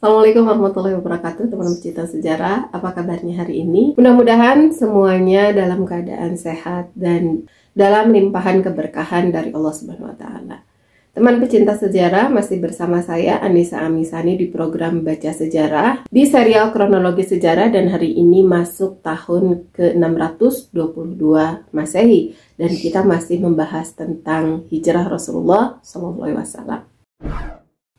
Assalamualaikum warahmatullahi wabarakatuh, teman-teman pecinta sejarah. Apa kabarnya hari ini? Mudah-mudahan semuanya dalam keadaan sehat dan dalam limpahan keberkahan dari Allah Subhanahu wa Ta'ala. Teman pecinta sejarah, masih bersama saya Anissa Amisani di program Baca Sejarah di serial kronologi sejarah, dan hari ini masuk tahun ke-622 Masehi dan kita masih membahas tentang hijrah Rasulullah SAW.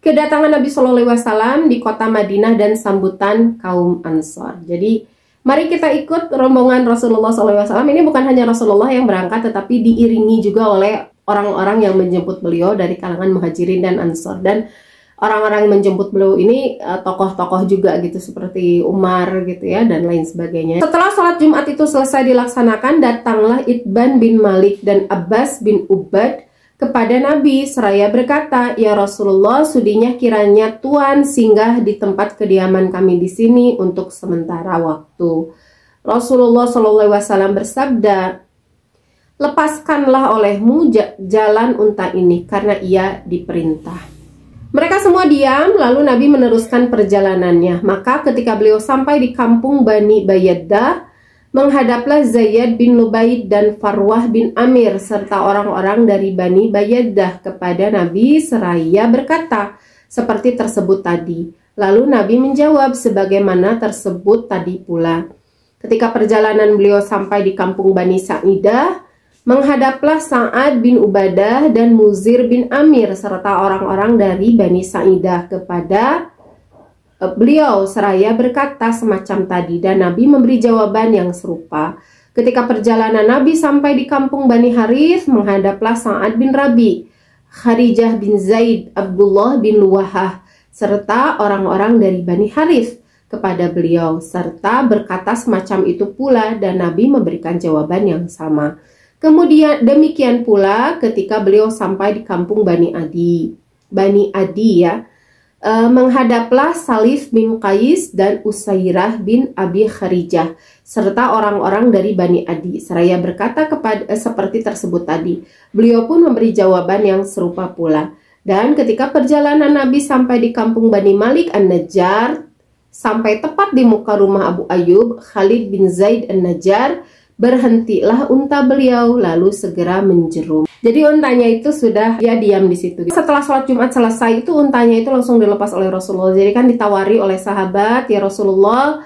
Kedatangan Nabi SAW di kota Madinah dan sambutan kaum Ansor. Jadi mari kita ikut rombongan Rasulullah SAW. Ini bukan hanya Rasulullah yang berangkat, tetapi diiringi juga oleh orang-orang yang menjemput beliau dari kalangan Muhajirin dan Ansor. Dan orang-orang yang menjemput beliau ini tokoh-tokoh juga gitu, seperti Umar gitu ya, dan lain sebagainya. Setelah sholat Jumat itu selesai dilaksanakan, datanglah Itban bin Malik dan Abbas bin Ubad kepada Nabi seraya berkata, "Ya Rasulullah, sudinya kiranya Tuan singgah di tempat kediaman kami di sini untuk sementara waktu." Rasulullah SAW bersabda, "Lepaskanlah olehmu jalan unta ini, karena ia diperintah." Mereka semua diam, lalu Nabi meneruskan perjalanannya. Maka ketika beliau sampai di kampung Bani Bayaddah, menghadaplah Zaid bin Lubaid dan Farwah bin Amir serta orang-orang dari Bani Bayaddah kepada Nabi seraya berkata seperti tersebut tadi. Lalu Nabi menjawab sebagaimana tersebut tadi pula. Ketika perjalanan beliau sampai di kampung Bani Sa'idah, menghadaplah Sa'ad bin Ubadah dan Muzir bin Amir serta orang-orang dari Bani Sa'idah kepada beliau seraya berkata semacam tadi, dan Nabi memberi jawaban yang serupa. Ketika perjalanan Nabi sampai di kampung Bani Harith, menghadaplah Sa'ad bin Rabi, Kharijah bin Zaid, Abdullah bin Luwahah serta orang-orang dari Bani Harith kepada beliau, serta berkata semacam itu pula, dan Nabi memberikan jawaban yang sama. Kemudian demikian pula ketika beliau sampai di kampung Bani Adi ya, menghadaplah Salif bin Qais dan Usairah bin Abi Kharijah serta orang-orang dari Bani Adi seraya berkata kepada seperti tersebut tadi. Beliau pun memberi jawaban yang serupa pula. Dan ketika perjalanan Nabi sampai di kampung Bani Malik An-Najjar, sampai tepat di muka rumah Abu Ayyub Khalid bin Zaid An-Najjar, berhentilah unta beliau lalu segera menjerum. Jadi untanya itu sudah ya diam di situ. Setelah sholat Jumat selesai itu untanya itu langsung dilepas oleh Rasulullah. Jadi kan ditawari oleh sahabat, "Ya Rasulullah,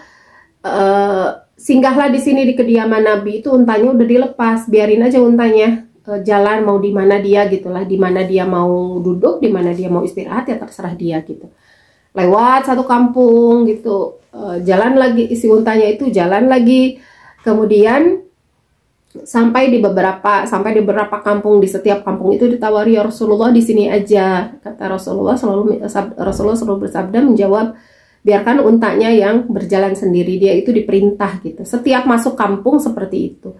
singgahlah di sini di kediaman Nabi, itu untanya udah dilepas, biarin aja untanya jalan mau di mana dia gitulah, di mana dia mau duduk, di mana dia mau istirahat ya terserah dia gitu." Lewat satu kampung gitu, jalan lagi, isi untanya itu jalan lagi. Kemudian sampai di beberapa kampung, di setiap kampung itu ditawari, "Ya Rasulullah, di sini aja." Kata Rasulullah selalu bersabda menjawab, "Biarkan untanya yang berjalan sendiri, dia itu diperintah gitu." Setiap masuk kampung seperti itu.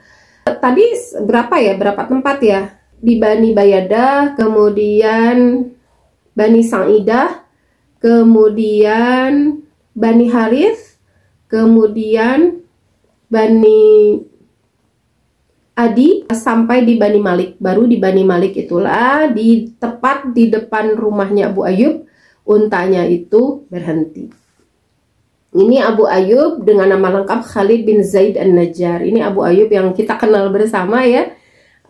Tadi berapa tempat ya? Di Bani Bayadah, kemudian Bani Sa'idah, kemudian Bani Harith, kemudian Bani Adi, sampai di Bani Malik. Baru di Bani Malik itulah, tepat di depan rumahnya Abu Ayyub, untanya itu berhenti. Ini Abu Ayyub dengan nama lengkap Khalid bin Zaid An-Najjar. Ini Abu Ayyub yang kita kenal bersama ya,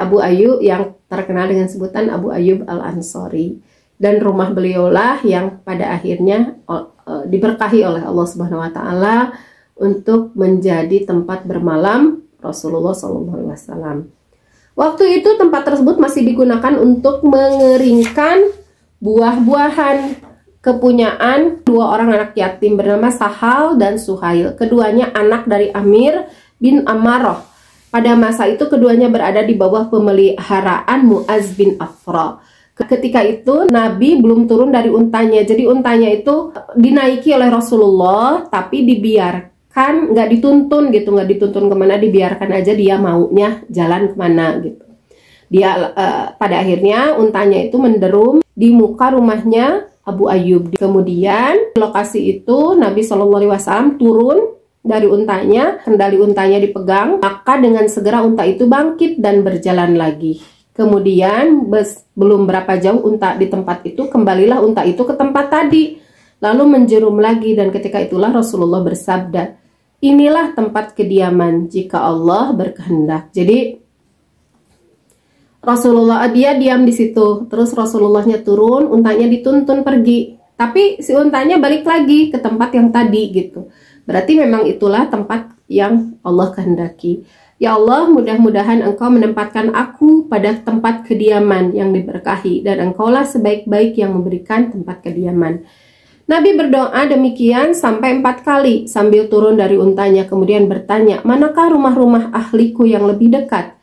Abu Ayyub yang terkenal dengan sebutan Abu Ayyub Al-Ansori. Dan rumah beliaulah yang pada akhirnya diberkahi oleh Allah Subhanahu wa Ta'ala untuk menjadi tempat bermalam Rasulullah SAW. Waktu itu tempat tersebut masih digunakan untuk mengeringkan buah-buahan kepunyaan dua orang anak yatim bernama Sahal dan Suhail. Keduanya anak dari Amir bin Ammaroh. Pada masa itu keduanya berada di bawah pemeliharaan Mu'az bin Afra. Ketika itu Nabi belum turun dari untanya, jadi untanya itu dinaiki oleh Rasulullah tapi dibiarkan, nggak dituntun kemana, dibiarkan aja dia maunya jalan kemana gitu. Dia pada akhirnya untanya itu menderum di muka rumahnya Abu Ayyub. Kemudian lokasi itu Nabi SAW turun dari untanya, kendali untanya dipegang, maka dengan segera unta itu bangkit dan berjalan lagi. Kemudian belum berapa jauh unta di tempat itu, kembalilah unta itu ke tempat tadi. lalu menjerum lagi, dan ketika itulah Rasulullah bersabda, inilah tempat kediaman jika Allah berkehendak. Jadi Rasulullah dia diam di situ, terus Rasulullahnya turun, untanya dituntun pergi, tapi si untanya balik lagi ke tempat yang tadi gitu. Berarti memang itulah tempat yang Allah kehendaki. Ya Allah, mudah-mudahan Engkau menempatkan aku pada tempat kediaman yang diberkahi, dan Engkaulah sebaik-baik yang memberikan tempat kediaman. Nabi berdoa demikian sampai 4 kali sambil turun dari untanya, kemudian bertanya, manakah rumah-rumah ahliku yang lebih dekat?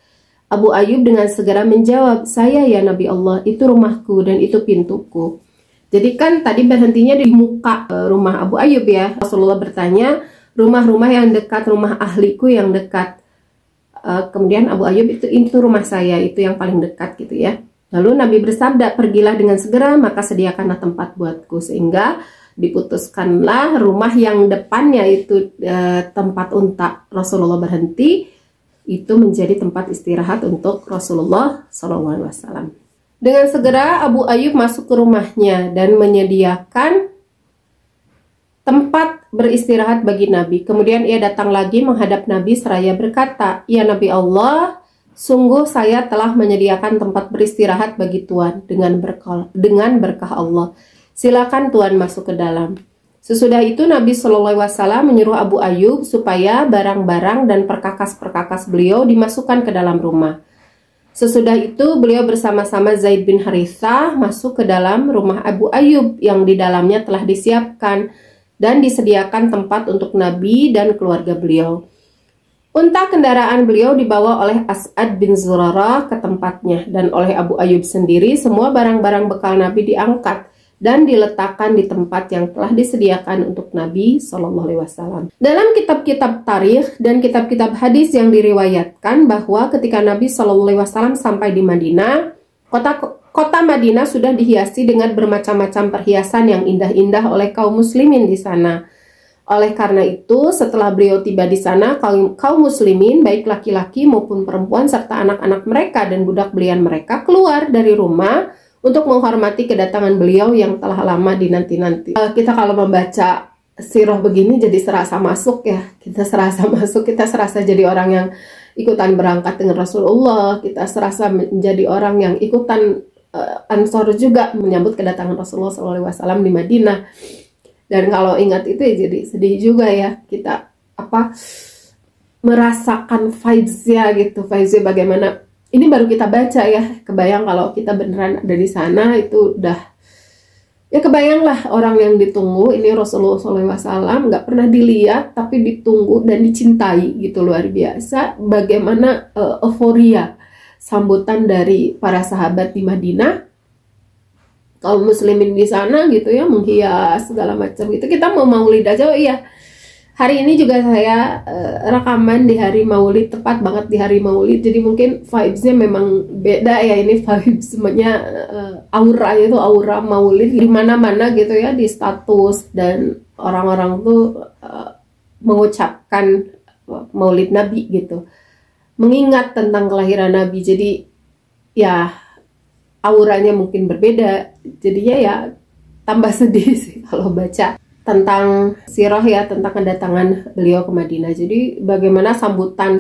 Abu Ayyub dengan segera menjawab, saya ya Nabi Allah, itu rumahku dan itu pintuku. Jadi kan tadi berhentinya di muka rumah Abu Ayyub ya. Rasulullah bertanya, rumah-rumah yang dekat, rumah ahliku yang dekat. Kemudian Abu Ayyub itu rumah saya, itu yang paling dekat gitu ya. Lalu Nabi bersabda, pergilah dengan segera, maka sediakanlah tempat buatku. Sehingga diputuskanlah rumah yang depannya itu tempat unta Rasulullah berhenti, itu menjadi tempat istirahat untuk Rasulullah SAW. Dengan segera Abu Ayyub masuk ke rumahnya dan menyediakan tempat beristirahat bagi Nabi. Kemudian ia datang lagi menghadap Nabi seraya berkata, ya Nabi Allah, sungguh saya telah menyediakan tempat beristirahat bagi Tuan dengan berkah Allah. Silakan Tuan masuk ke dalam. Sesudah itu Nabi SAW menyuruh Abu Ayyub supaya barang-barang dan perkakas-perkakas beliau dimasukkan ke dalam rumah. Sesudah itu beliau bersama-sama Zaid bin Harithah masuk ke dalam rumah Abu Ayyub yang di dalamnya telah disiapkan dan disediakan tempat untuk Nabi dan keluarga beliau. Unta kendaraan beliau dibawa oleh As'ad bin Zurarah ke tempatnya, dan oleh Abu Ayyub sendiri semua barang-barang bekal Nabi diangkat dan diletakkan di tempat yang telah disediakan untuk Nabi SAW. Dalam kitab-kitab tarikh dan kitab-kitab hadis yang diriwayatkan bahwa ketika Nabi SAW sampai di Madinah, kota Madinah sudah dihiasi dengan bermacam-macam perhiasan yang indah-indah oleh kaum muslimin di sana. Oleh karena itu, setelah beliau tiba di sana, kaum muslimin, baik laki-laki maupun perempuan serta anak-anak mereka dan budak belian mereka keluar dari rumah untuk menghormati kedatangan beliau yang telah lama dinanti-nanti. Kita kalau membaca sirah begini jadi serasa masuk ya. Kita serasa jadi orang yang ikutan berangkat dengan Rasulullah. Kita serasa menjadi orang yang ikutan Ansor juga menyambut kedatangan Rasulullah SAW di Madinah. Dan kalau ingat itu ya jadi sedih juga ya. Kita merasakan vibes-nya gitu. Vibes-nya bagaimana. Ini baru kita baca ya, kebayang kalau kita beneran ada di sana itu udah, ya kebayanglah orang yang ditunggu, ini Rasulullah SAW nggak pernah dilihat tapi ditunggu dan dicintai gitu, luar biasa. Bagaimana euforia sambutan dari para sahabat di Madinah, kaum muslimin di sana gitu ya, menghias segala macam gitu. Kita mau maulid aja, oh iya. Hari ini juga saya rekaman di hari Maulid, tepat banget di hari Maulid. Jadi mungkin vibes-nya memang beda ya, ini vibes-nya aura itu aura Maulid di mana-mana gitu ya, di status dan orang-orang tuh mengucapkan Maulid Nabi gitu. Mengingat tentang kelahiran Nabi. Jadi ya auranya mungkin berbeda. Jadinya ya tambah sedih sih kalau baca tentang sirah ya, tentang kedatangan beliau ke Madinah. Jadi bagaimana sambutan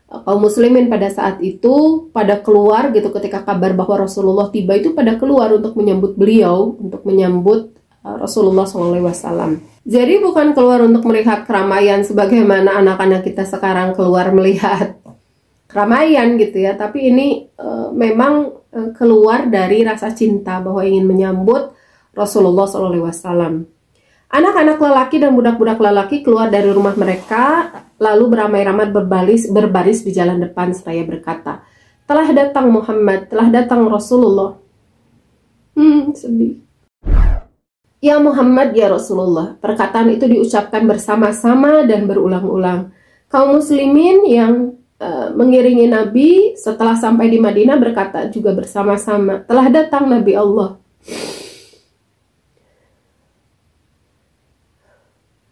kaum muslimin pada saat itu, pada keluar gitu ketika kabar bahwa Rasulullah tiba itu pada keluar untuk menyambut beliau, untuk menyambut Rasulullah SAW. Jadi bukan keluar untuk melihat keramaian sebagaimana anak-anak kita sekarang keluar melihat keramaian gitu ya, tapi ini memang keluar dari rasa cinta bahwa ingin menyambut Rasulullah SAW. Anak-anak lelaki dan budak-budak lelaki keluar dari rumah mereka, lalu beramai-ramai berbaris di jalan depan seraya berkata, telah datang Muhammad, telah datang Rasulullah. Sedih. Ya Muhammad, ya Rasulullah. Perkataan itu diucapkan bersama-sama dan berulang-ulang. Kaum muslimin yang mengiringi Nabi setelah sampai di Madinah berkata juga bersama-sama, telah datang Nabi Allah.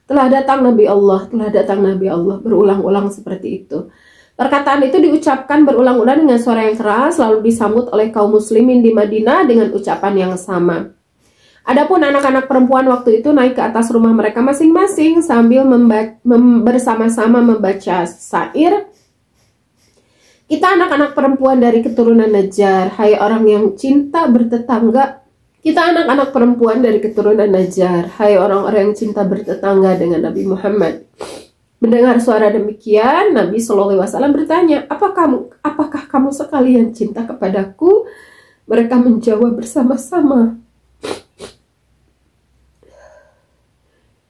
Telah datang Nabi Allah, telah datang Nabi Allah, berulang-ulang seperti itu. Perkataan itu diucapkan berulang-ulang dengan suara yang keras, lalu disambut oleh kaum muslimin di Madinah dengan ucapan yang sama. Adapun anak-anak perempuan waktu itu naik ke atas rumah mereka masing-masing sambil bersama-sama membaca syair. Kita anak-anak perempuan dari keturunan Najjar, hai orang yang cinta bertetangga. Kita anak-anak perempuan dari keturunan Najjar, hai orang-orang yang cinta bertetangga dengan Nabi Muhammad. Mendengar suara demikian, Nabi SAW bertanya, apakah kamu sekalian cinta kepadaku? Mereka menjawab bersama-sama,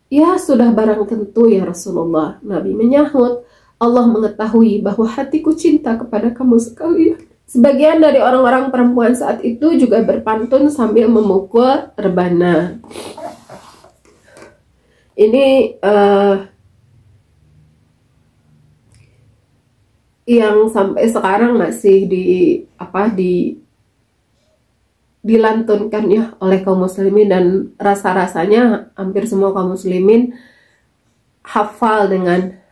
ya sudah barang tentu ya Rasulullah. Nabi menyahut, Allah mengetahui bahwa hatiku cinta kepada kamu sekalian. Sebagian dari orang-orang perempuan saat itu juga berpantun sambil memukul rebana. Ini yang sampai sekarang masih dilantunkan ya oleh kaum muslimin, dan rasa-rasanya hampir semua kaum muslimin hafal dengan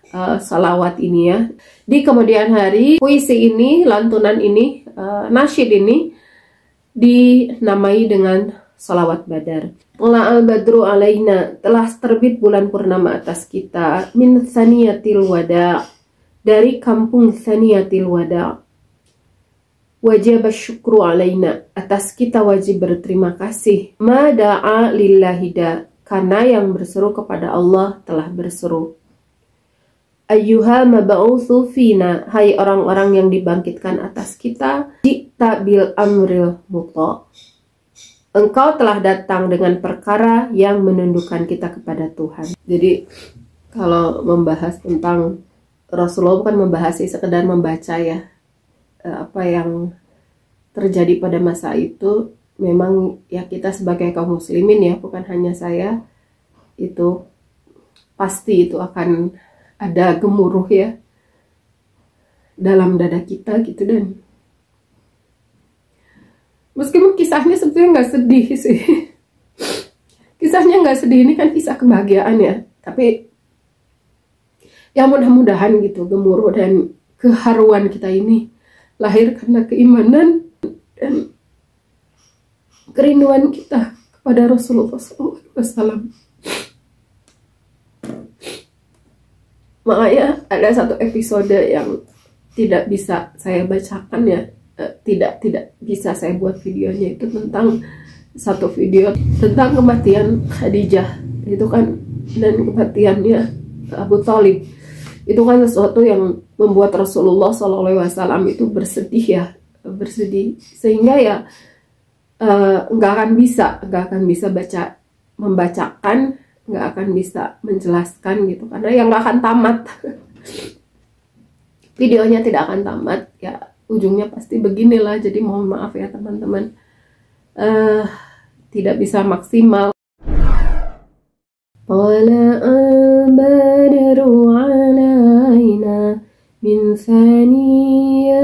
salawat ini ya. Di kemudian hari, puisi ini, lantunan ini, nasyid ini dinamai dengan salawat Badar. Al badru alaina, telah terbit bulan purnama atas kita, min thaniyatil wada, dari kampung thaniyatil wada. Wajib syukru alaina, atas kita wajib berterima kasih. Ma da'a lillahida, karena yang berseru kepada Allah telah berseru. Ayyuha mab'utsu fina, hai orang-orang yang dibangkitkan atas kita, ji'ta bil amril muta, engkau telah datang dengan perkara yang menundukkan kita kepada Tuhan. Jadi kalau membahas tentang Rasulullah bukan membahas sekedar membaca ya, apa yang terjadi pada masa itu. Memang ya kita sebagai kaum muslimin ya, bukan hanya saya, itu pasti itu akan ada gemuruh ya dalam dada kita gitu. Dan meskipun kisahnya sebetulnya nggak sedih sih, kisahnya nggak sedih, ini kan kisah kebahagiaan ya, tapi ya mudah-mudahan gitu gemuruh dan keharuan kita ini lahir karena keimanan dan kerinduan kita kepada Rasulullah SAW. Makanya ada satu episode yang tidak bisa saya bacakan ya, tidak bisa saya buat videonya, itu tentang satu video tentang kematian Khadijah itu kan, dan kematiannya Abu Thalib. Itu kan sesuatu yang membuat Rasulullah SAW itu bersedih ya, bersedih, sehingga ya nggak akan bisa membacakan, nggak akan bisa menjelaskan gitu, karena yang nggak akan tamat. Videonya tidak akan tamat ya, ujungnya pasti beginilah. Jadi mohon maaf ya teman-teman, tidak bisa maksimal. Badru alaina min thaniyatil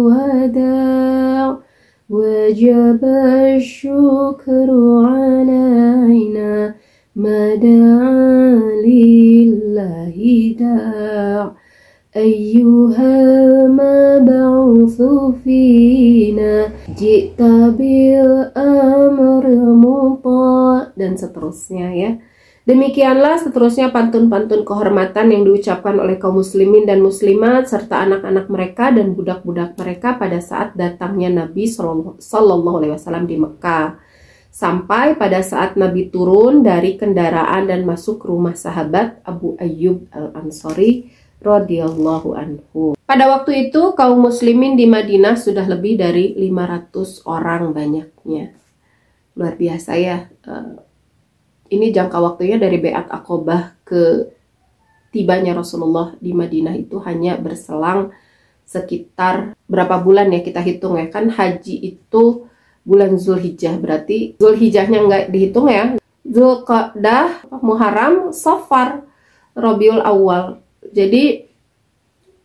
wada' wajaba syukru alaina mada'a lillahi da' ayyuhal mab'utsu fina ji'ta bil amril muta', dan seterusnya ya. Demikianlah seterusnya pantun-pantun kehormatan yang diucapkan oleh kaum muslimin dan muslimat serta anak-anak mereka dan budak-budak mereka pada saat datangnya Nabi SAW di Mekah, sampai pada saat Nabi turun dari kendaraan dan masuk ke rumah sahabat Abu Ayyub Al-Ansari radhiyallahu anhu. Pada waktu itu kaum muslimin di Madinah sudah lebih dari 500 orang banyaknya. Luar biasa ya. Ini jangka waktunya dari Baiat Aqobah ke tibanya Rasulullah di Madinah itu hanya berselang sekitar berapa bulan ya, kita hitung ya, kan haji itu bulan Zulhijjah, berarti Zulhijjahnya nggak dihitung ya, Zulqa'dah, Muharram, Safar, Rabiul Awal. Jadi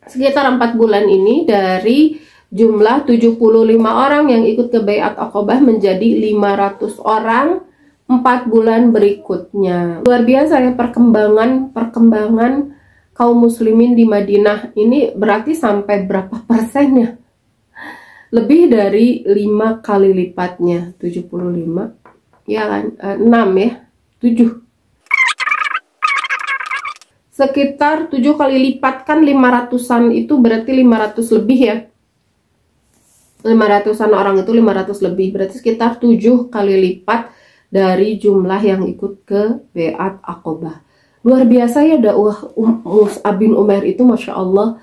sekitar 4 bulan ini dari jumlah 75 orang yang ikut ke Baiat Aqobah menjadi 500 orang 4 bulan berikutnya. Luar biasa ya perkembangan kaum muslimin di Madinah ini, berarti sampai berapa persennya? Lebih dari 5 kali lipatnya, 75 ya kan, 6 ya, 7. Sekitar 7 kali lipat kan 500-an, itu berarti 500 lebih ya. 500-an orang itu 500 lebih, berarti sekitar 7 kali lipat dari jumlah yang ikut ke Bai'at Aqobah. Luar biasa ya dakwah Mus'ab bin Umair itu, Masya Allah.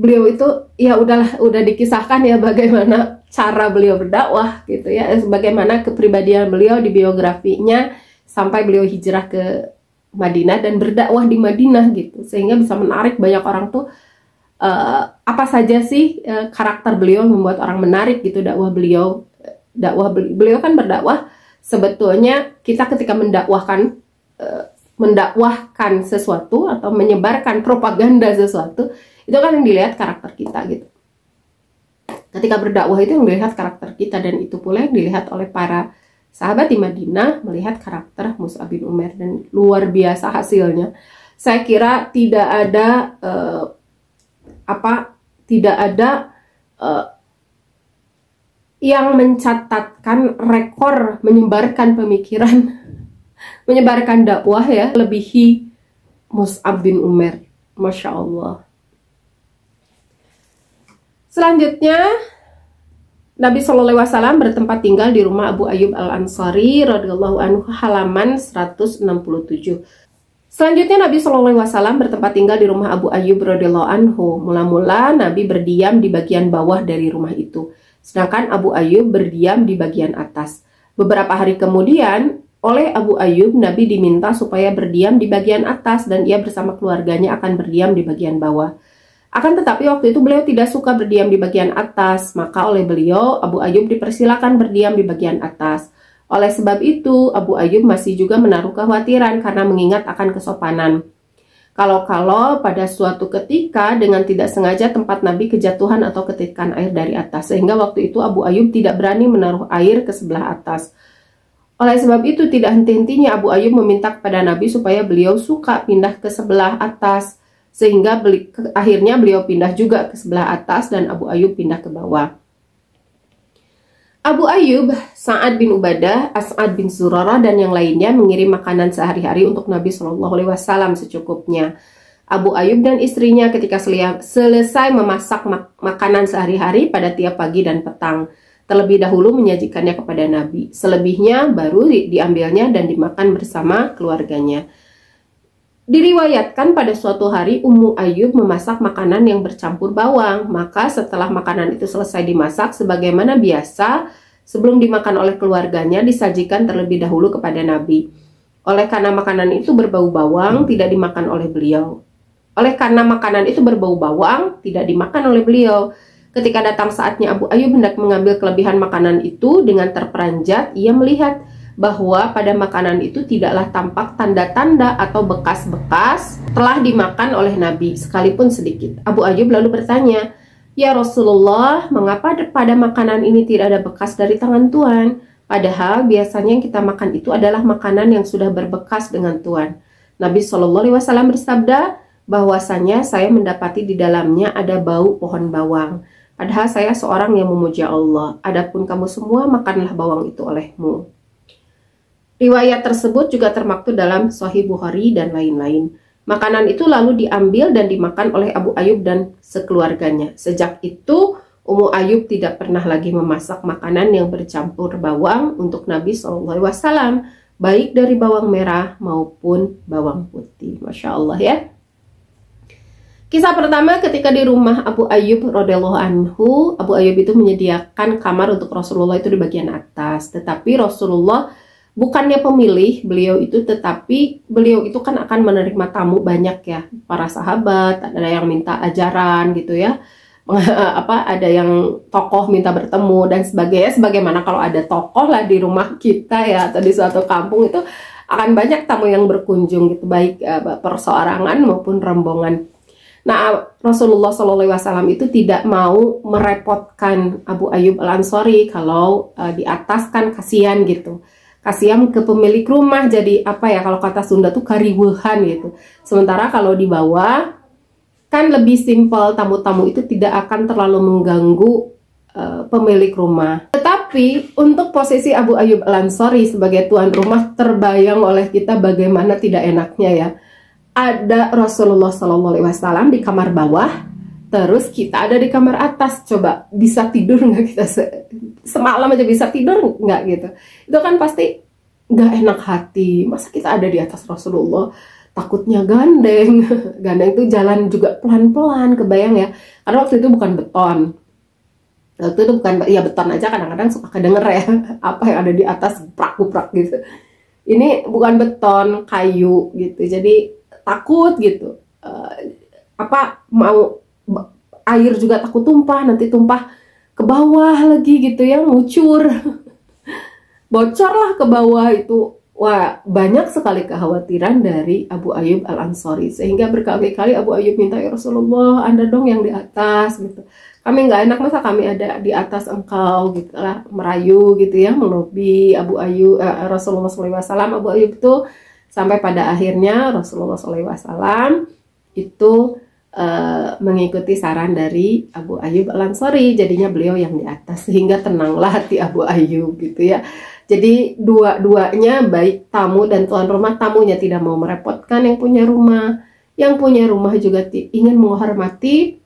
Beliau itu ya udah dikisahkan ya bagaimana cara beliau berdakwah gitu ya, bagaimana kepribadian beliau di biografinya sampai beliau hijrah ke Madinah dan berdakwah di Madinah gitu, sehingga bisa menarik banyak orang tuh. Apa saja sih karakter beliau membuat orang menarik gitu dakwah beliau. Beliau kan berdakwah, sebetulnya kita ketika mendakwahkan sesuatu atau menyebarkan propaganda sesuatu, itu kan yang dilihat karakter kita gitu. Ketika berdakwah itu yang dilihat karakter kita, dan itu pula yang dilihat oleh para sahabat di Madinah, melihat karakter Mus'ab bin Umair, dan luar biasa hasilnya. Saya kira tidak ada yang mencatatkan rekor menyebarkan pemikiran, menyebarkan dakwah ya, melebihi Mus'ab bin Umair. Masya Allah. Selanjutnya, Nabi SAW bertempat tinggal di rumah Abu Ayyub Al-Ansari radhiyallahu anhu, halaman 167. Selanjutnya Nabi SAW bertempat tinggal di rumah Abu Ayyub radhiyallahu anhu. Mula-mula Nabi berdiam di bagian bawah dari rumah itu, sedangkan Abu Ayyub berdiam di bagian atas. Beberapa hari kemudian, oleh Abu Ayyub, Nabi diminta supaya berdiam di bagian atas dan ia bersama keluarganya akan berdiam di bagian bawah. Akan tetapi waktu itu beliau tidak suka berdiam di bagian atas, maka oleh beliau Abu Ayyub dipersilakan berdiam di bagian atas. Oleh sebab itu, Abu Ayyub masih juga menaruh kekhawatiran karena mengingat akan kesopanan. Kalau pada suatu ketika dengan tidak sengaja tempat Nabi kejatuhan atau ketikan air dari atas, sehingga waktu itu Abu Ayyub tidak berani menaruh air ke sebelah atas. Oleh sebab itu tidak henti-hentinya Abu Ayyub meminta kepada Nabi supaya beliau suka pindah ke sebelah atas, sehingga akhirnya beliau pindah juga ke sebelah atas dan Abu Ayyub pindah ke bawah. Abu Ayyub, Sa'ad bin Ubadah, As'ad bin Zurarah dan yang lainnya mengirim makanan sehari-hari untuk Nabi SAW secukupnya. Abu Ayyub dan istrinya ketika selesai memasak makanan sehari-hari pada tiap pagi dan petang, terlebih dahulu menyajikannya kepada Nabi. Selebihnya baru diambilnya dan dimakan bersama keluarganya. Diriwayatkan pada suatu hari Ummu Ayyub memasak makanan yang bercampur bawang. Maka setelah makanan itu selesai dimasak, sebagaimana biasa, sebelum dimakan oleh keluarganya disajikan terlebih dahulu kepada Nabi. Oleh karena makanan itu berbau bawang, tidak dimakan oleh beliau. Ketika datang saatnya Abu Ayyub hendak mengambil kelebihan makanan itu, dengan terperanjat ia melihat bahwa pada makanan itu tidaklah tampak tanda-tanda atau bekas-bekas telah dimakan oleh Nabi, sekalipun sedikit. Abu Ayyub lalu bertanya, "Ya Rasulullah, mengapa pada makanan ini tidak ada bekas dari tangan Tuhan? Padahal biasanya yang kita makan itu adalah makanan yang sudah berbekas dengan Tuhan." Nabi SAW bersabda bahwasanya saya mendapati di dalamnya ada bau pohon bawang. Padahal saya seorang yang memuja Allah. Adapun kamu semua, makanlah bawang itu olehmu. Riwayat tersebut juga termaktub dalam Sahih Bukhari dan lain-lain. Makanan itu lalu diambil dan dimakan oleh Abu Ayyub dan sekeluarganya. Sejak itu, Ummu Ayyub tidak pernah lagi memasak makanan yang bercampur bawang untuk Nabi SAW, baik dari bawang merah maupun bawang putih. Masya Allah ya. Kisah pertama, ketika di rumah Abu Ayyub radhiyallahu anhu, Abu Ayyub itu menyediakan kamar untuk Rasulullah itu di bagian atas. Tetapi Rasulullah bukannya pemilih beliau itu, tetapi beliau itu kan akan menerima tamu banyak ya, para sahabat, ada yang minta ajaran gitu ya, ada yang tokoh minta bertemu dan sebagainya. Sebagaimana kalau ada tokoh lah di rumah kita ya, atau di suatu kampung itu akan banyak tamu yang berkunjung gitu, baik perseorangan maupun rombongan. Nah, Rasulullah SAW itu tidak mau merepotkan Abu Ayyub Al-Ansari kalau di atas kan kasihan gitu. Kasihan ke pemilik rumah, jadi apa ya, kalau kata Sunda tuh kariwuhan gitu. Sementara kalau di bawah kan lebih simpel, tamu-tamu itu tidak akan terlalu mengganggu pemilik rumah. Tetapi untuk posisi Abu Ayyub Al-Ansari sebagai tuan rumah, terbayang oleh kita bagaimana tidak enaknya ya. Ada Rasulullah SAW di kamar bawah, terus kita ada di kamar atas. Coba bisa tidur nggak kita semalam aja bisa tidur nggak gitu? Itu kan pasti nggak enak hati. Masa kita ada di atas Rasulullah? Takutnya gandeng. Gandeng itu jalan juga pelan-pelan, kebayang ya. Karena waktu itu bukan beton. Waktu itu bukan, ya beton aja kadang-kadang suka kedenger ya. Apa yang ada di atas, guprak-guprak gitu. Ini bukan beton, kayu gitu. Jadi takut gitu. Mau air juga takut tumpah, nanti tumpah ke bawah lagi gitu ya, ngucur. Bocor lah ke bawah itu. Wah, banyak sekali kekhawatiran dari Abu Ayyub Al-Ansari. Sehingga berkali-kali Abu Ayyub minta, ya Rasulullah, Anda dong yang di atas gitu. Kami nggak enak masa kami ada di atas engkau gitu lah, merayu gitu ya, melobi Abu Ayyub, Rasulullah SAW. Abu Ayyub itu sampai pada akhirnya Rasulullah SAW itu mengikuti saran dari Abu Ayyub Al-Ansari. Jadinya beliau yang di atas, sehingga tenanglah hati Abu Ayyub gitu ya. Jadi dua-duanya, baik tamu dan tuan rumah, tamunya tidak mau merepotkan yang punya rumah juga ingin menghormati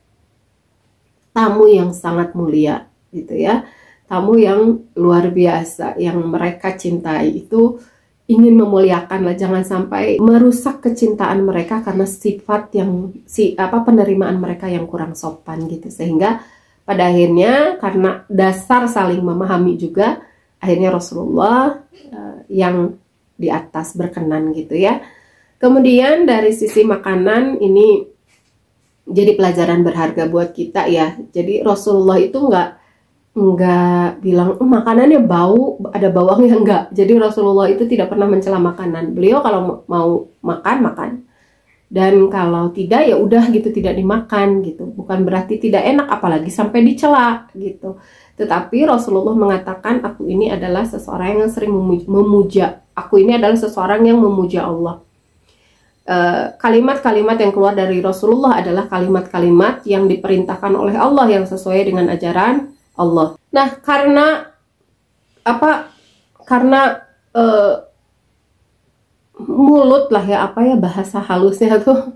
tamu yang sangat mulia gitu ya, tamu yang luar biasa yang mereka cintai itu ingin memuliakan lah, jangan sampai merusak kecintaan mereka karena sifat yang penerimaan mereka yang kurang sopan gitu. Sehingga pada akhirnya karena dasar saling memahami juga, akhirnya Rasulullah yang di atas berkenan gitu ya. Kemudian dari sisi makanan ini jadi pelajaran berharga buat kita ya. Jadi Rasulullah itu nggak bilang makanannya bau, ada bawangnya, enggak. Jadi Rasulullah itu tidak pernah mencela makanan. Beliau kalau mau makan. Dan kalau tidak ya udah gitu, tidak dimakan gitu. Bukan berarti tidak enak, apalagi sampai dicela gitu. Tetapi Rasulullah mengatakan, aku ini adalah seseorang yang sering memuja. Aku ini adalah seseorang yang memuja Allah. Kalimat-kalimat yang keluar dari Rasulullah adalah kalimat-kalimat yang diperintahkan oleh Allah, yang sesuai dengan ajaran Allah. Nah, karena mulut lah ya, bahasa halusnya tuh,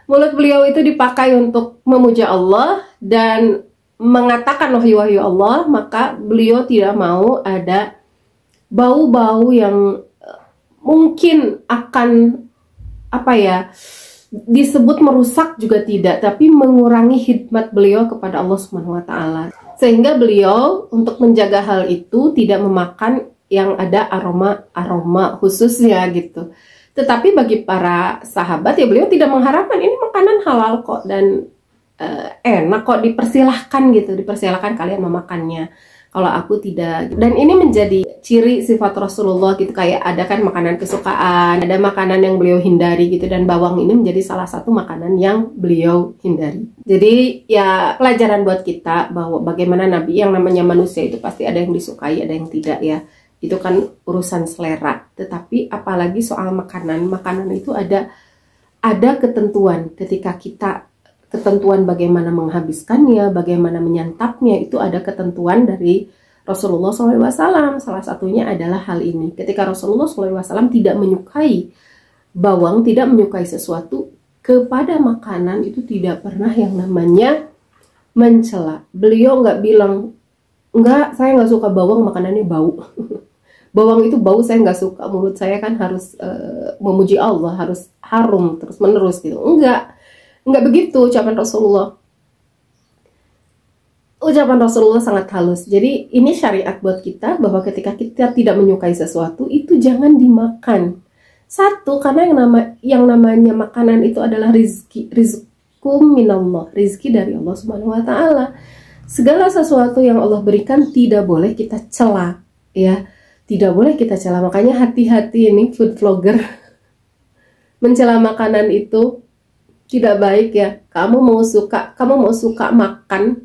mulut beliau itu dipakai untuk memuja Allah dan mengatakan wahyu-wahyu Allah, maka beliau tidak mau ada bau-bau yang mungkin akan disebut merusak juga tidak, tapi mengurangi khidmat beliau kepada Allah Subhanahu wa taala. Sehingga beliau untuk menjaga hal itu tidak memakan yang ada aroma khususnya gitu. Tetapi bagi para sahabat ya beliau tidak mengharapkan, ini makanan halal kok dan enak kok, dipersilahkan kalian memakannya. Kalau aku tidak. Dan ini menjadi ciri sifat Rasulullah gitu, kayak ada kan makanan kesukaan, ada makanan yang beliau hindari gitu, dan bawang ini menjadi salah satu makanan yang beliau hindari. Jadi ya pelajaran buat kita bahwa bagaimana Nabi, yang namanya manusia itu pasti ada yang disukai, ada yang tidak ya. Itu kan urusan selera. Tetapi apalagi soal makanan itu ada ketentuan. Ketika kita ketentuan bagaimana menghabiskannya, bagaimana menyantapnya, itu ada ketentuan dari Rasulullah SAW. Salah satunya adalah hal ini. Ketika Rasulullah SAW tidak menyukai bawang, tidak menyukai sesuatu, kepada makanan itu tidak pernah yang namanya mencela. Beliau nggak bilang, enggak, saya nggak suka bawang, makanannya bau. Bawang itu bau, saya nggak suka. Mulut saya kan harus memuji Allah, harus harum terus menerus gitu. Enggak begitu ucapan Rasulullah. Ucapan Rasulullah sangat halus. Jadi ini syariat buat kita, bahwa ketika kita tidak menyukai sesuatu, itu jangan dimakan. Satu, karena yang namanya makanan itu adalah rizkum minallah, rizki dari Allah Subhanahu wa taala. Segala sesuatu yang Allah berikan tidak boleh kita cela, ya. Tidak boleh kita cela. Makanya hati-hati ini food vlogger. Mencela makanan itu tidak baik ya. Kamu mau suka makan,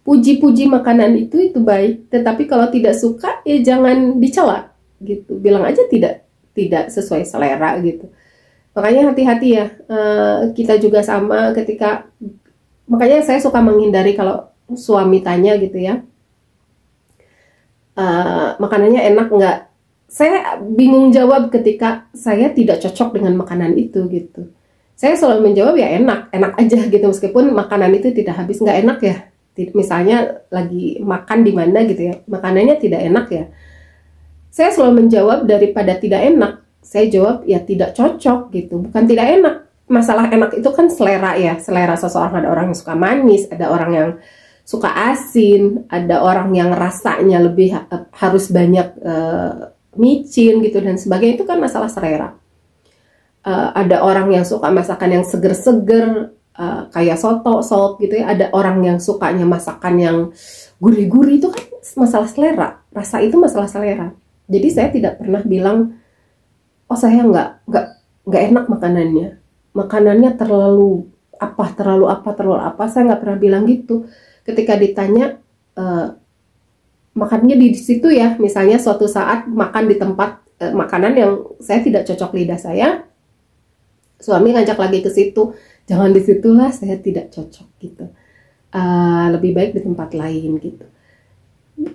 puji-puji makanan itu baik. Tetapi kalau tidak suka ya jangan dicela gitu. Bilang aja tidak sesuai selera gitu. Makanya hati-hati ya. Kita juga sama ketika, makanya saya suka menghindari kalau suami tanya gitu ya, makanannya enak nggak? Saya bingung jawab ketika saya tidak cocok dengan makanan itu gitu. Saya selalu menjawab ya enak, enak aja gitu, meskipun makanan itu tidak habis. Nggak enak ya, misalnya lagi makan di mana gitu ya, makanannya tidak enak ya, saya selalu menjawab daripada tidak enak, saya jawab ya tidak cocok gitu, bukan tidak enak. Masalah enak itu kan selera ya, selera seseorang. Ada orang yang suka manis, ada orang yang suka asin, ada orang yang rasanya lebih harus banyak micin gitu dan sebagainya, itu kan masalah selera. Ada orang yang suka masakan yang seger-seger, kayak soto, sop gitu ya. Ada orang yang sukanya masakan yang gurih-gurih, itu kan masalah selera. Rasa itu masalah selera. Jadi saya tidak pernah bilang, oh saya nggak enak makanannya terlalu apa. Saya nggak pernah bilang gitu. Ketika ditanya, makannya di situ ya, misalnya suatu saat makan di tempat makanan yang saya tidak cocok lidah saya, suami ngajak lagi ke situ, jangan di situlah, saya tidak cocok gitu. Lebih baik di tempat lain gitu.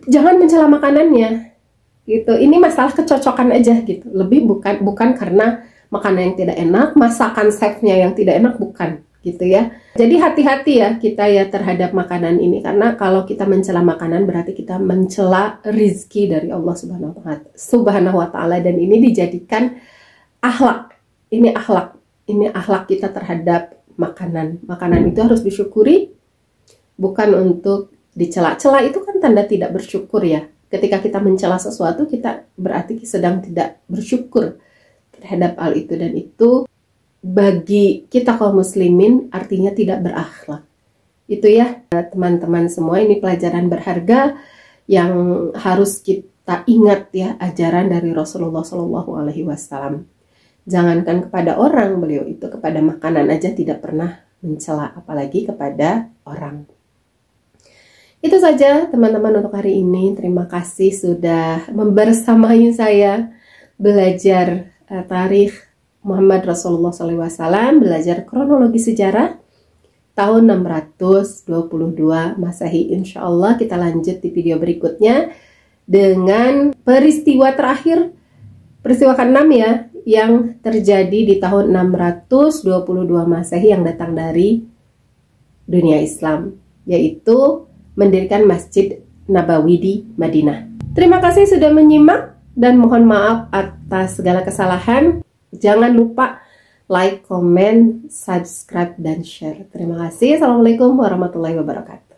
Jangan mencela makanannya gitu. Ini masalah kecocokan aja gitu. Lebih bukan karena makanan yang tidak enak, masakan chefnya yang tidak enak, bukan gitu ya. Jadi hati-hati ya kita ya terhadap makanan ini, karena kalau kita mencela makanan berarti kita mencela rizki dari Allah Subhanahu wa Ta'ala, dan ini dijadikan akhlak. Ini akhlak kita terhadap makanan. Makanan itu harus disyukuri, bukan untuk dicela-cela. Itu kan tanda tidak bersyukur ya. Ketika kita mencela sesuatu, kita berarti sedang tidak bersyukur terhadap hal itu, dan itu bagi kita kaum muslimin artinya tidak berakhlak. Itu ya teman-teman semua, ini pelajaran berharga yang harus kita ingat ya, ajaran dari Rasulullah SAW. Jangankan kepada orang, beliau itu kepada makanan aja tidak pernah mencela, apalagi kepada orang. Itu saja teman-teman untuk hari ini. Terima kasih sudah membersamai saya belajar tarikh Muhammad Rasulullah SAW, belajar kronologi sejarah tahun 622 Masehi. Insya Allah kita lanjut di video berikutnya dengan peristiwa terakhir, peristiwa ke-6 ya, yang terjadi di tahun 622 Masehi yang datang dari dunia Islam, yaitu mendirikan Masjid Nabawi di Madinah. Terima kasih sudah menyimak dan mohon maaf atas segala kesalahan. Jangan lupa like, comment, subscribe, dan share. Terima kasih. Assalamualaikum warahmatullahi wabarakatuh.